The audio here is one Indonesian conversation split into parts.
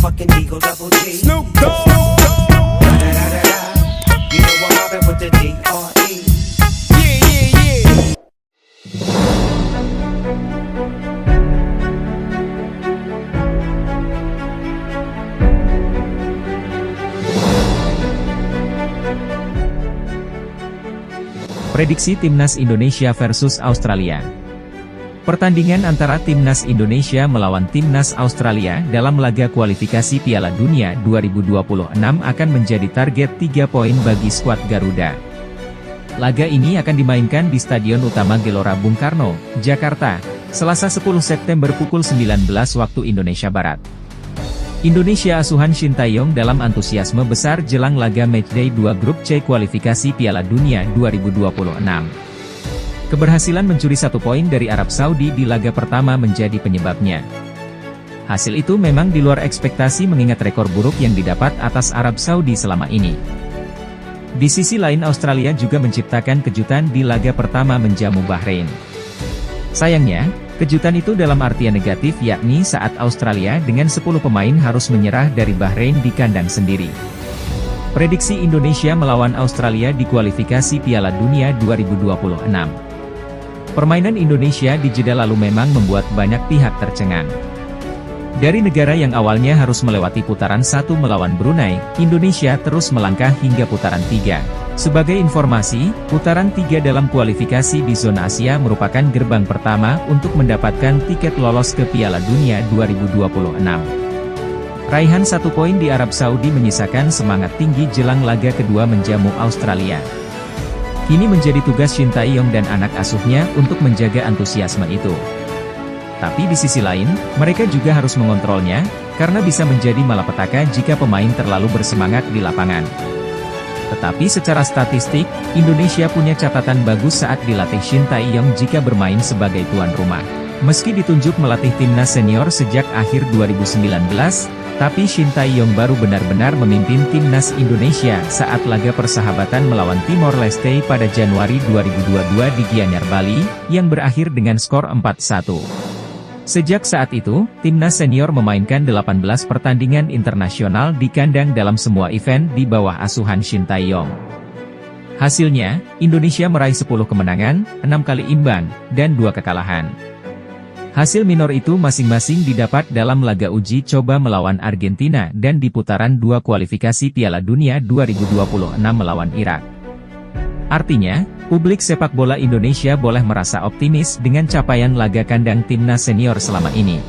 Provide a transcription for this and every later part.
motherfucking Eagle Double G. Snoop Dogg. Da-da-da-da-da. You know I'm mobbing with the D.R.E. Yeah, yeah, yeah. Prediksi Timnas Indonesia versus Australia. Pertandingan antara Timnas Indonesia melawan Timnas Australia dalam laga kualifikasi Piala Dunia 2026 akan menjadi target 3 poin bagi skuad Garuda. Laga ini akan dimainkan di Stadion Utama Gelora Bung Karno, Jakarta, Selasa 10 September pukul 19 waktu Indonesia Barat. Indonesia asuhan Shin Tae-yong dalam antusiasme besar jelang laga matchday 2 grup C kualifikasi Piala Dunia 2026. Keberhasilan mencuri 1 poin dari Arab Saudi di laga pertama menjadi penyebabnya. Hasil itu memang di luar ekspektasi mengingat rekor buruk yang didapat atas Arab Saudi selama ini. Di sisi lain Australia juga menciptakan kejutan di laga pertama menjamu Bahrain. Sayangnya, kejutan itu dalam artian negatif yakni saat Australia dengan 10 pemain harus menyerah dari Bahrain di kandang sendiri. Prediksi Indonesia melawan Australia di kualifikasi Piala Dunia 2026. Permainan Indonesia di jeda lalu memang membuat banyak pihak tercengang. Dari negara yang awalnya harus melewati putaran 1 melawan Brunei, Indonesia terus melangkah hingga putaran 3. Sebagai informasi, putaran 3 dalam kualifikasi di zona Asia merupakan gerbang pertama untuk mendapatkan tiket lolos ke Piala Dunia 2026. Raihan 1 poin di Arab Saudi menyisakan semangat tinggi jelang laga kedua menjamu Australia. Kini menjadi tugas Shin Tae-yong dan anak asuhnya untuk menjaga antusiasme itu. Tapi di sisi lain, mereka juga harus mengontrolnya, karena bisa menjadi malapetaka jika pemain terlalu bersemangat di lapangan. Tetapi secara statistik, Indonesia punya catatan bagus saat dilatih Shin Tae-yong jika bermain sebagai tuan rumah. Meski ditunjuk melatih timnas senior sejak akhir 2019, tapi Shin Tae-yong baru benar-benar memimpin timnas Indonesia saat laga persahabatan melawan Timor Leste pada Januari 2022 di Gianyar, Bali, yang berakhir dengan skor 4-1. Sejak saat itu, timnas senior memainkan 18 pertandingan internasional di kandang dalam semua event di bawah asuhan Shin Tae-yong. Hasilnya, Indonesia meraih 10 kemenangan, 6 kali imbang, dan 2 kekalahan. Hasil minor itu masing-masing didapat dalam laga uji coba melawan Argentina dan di putaran 2 kualifikasi Piala Dunia 2026 melawan Irak. Artinya, publik sepak bola Indonesia boleh merasa optimis dengan capaian laga kandang timnas senior selama ini.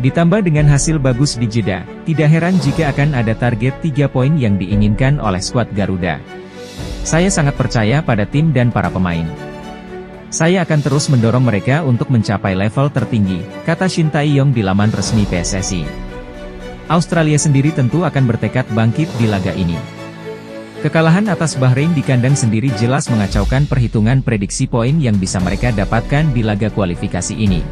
Ditambah dengan hasil bagus di jeda, tidak heran jika akan ada target 3 poin yang diinginkan oleh skuad Garuda. Saya sangat percaya pada tim dan para pemain. Saya akan terus mendorong mereka untuk mencapai level tertinggi, kata Shin Tae-yong di laman resmi PSSI. Australia sendiri tentu akan bertekad bangkit di laga ini. Kekalahan atas Bahrain di kandang sendiri jelas mengacaukan perhitungan prediksi poin yang bisa mereka dapatkan di laga kualifikasi ini.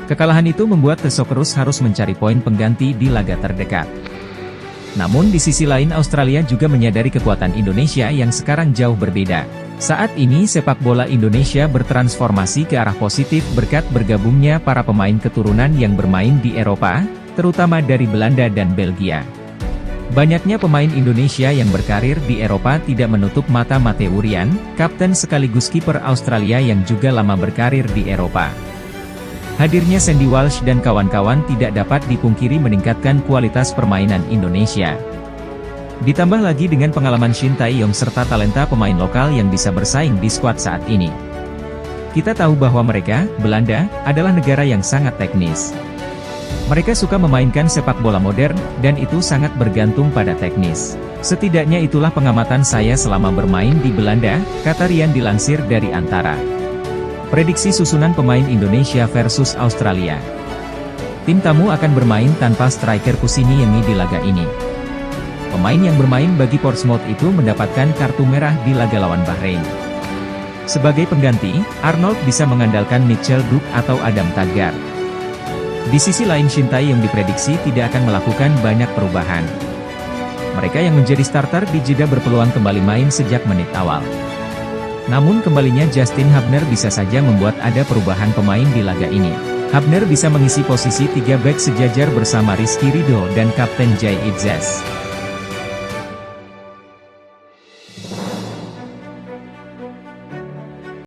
Kekalahan itu membuat The Socceroos harus mencari poin pengganti di laga terdekat. Namun di sisi lain Australia juga menyadari kekuatan Indonesia yang sekarang jauh berbeda. Saat ini sepak bola Indonesia bertransformasi ke arah positif berkat bergabungnya para pemain keturunan yang bermain di Eropa, terutama dari Belanda dan Belgia. Banyaknya pemain Indonesia yang berkarir di Eropa tidak menutup mata Matteo Ryan, kapten sekaligus kiper Australia yang juga lama berkarir di Eropa. Hadirnya Sandy Walsh dan kawan-kawan tidak dapat dipungkiri meningkatkan kualitas permainan Indonesia. Ditambah lagi dengan pengalaman Shin Tae-yong serta talenta pemain lokal yang bisa bersaing di skuad saat ini. Kita tahu bahwa mereka, Belanda, adalah negara yang sangat teknis. Mereka suka memainkan sepak bola modern, dan itu sangat bergantung pada teknis. Setidaknya itulah pengamatan saya selama bermain di Belanda, kata Ryan dilansir dari Antara. Prediksi susunan pemain Indonesia versus Australia. Tim tamu akan bermain tanpa striker Kusini Yemi di laga ini. Pemain yang bermain bagi Portsmouth itu mendapatkan kartu merah di laga lawan Bahrain. Sebagai pengganti, Arnold bisa mengandalkan Mitchell Duke atau Adam Taggart. Di sisi lain Shin Tae-yong diprediksi tidak akan melakukan banyak perubahan. Mereka yang menjadi starter di jeda berpeluang kembali main sejak menit awal. Namun kembalinya Justin Hubner bisa saja membuat ada perubahan pemain di laga ini. Hubner bisa mengisi posisi 3 bek sejajar bersama Rizky Ridho dan Kapten Jay Itzes.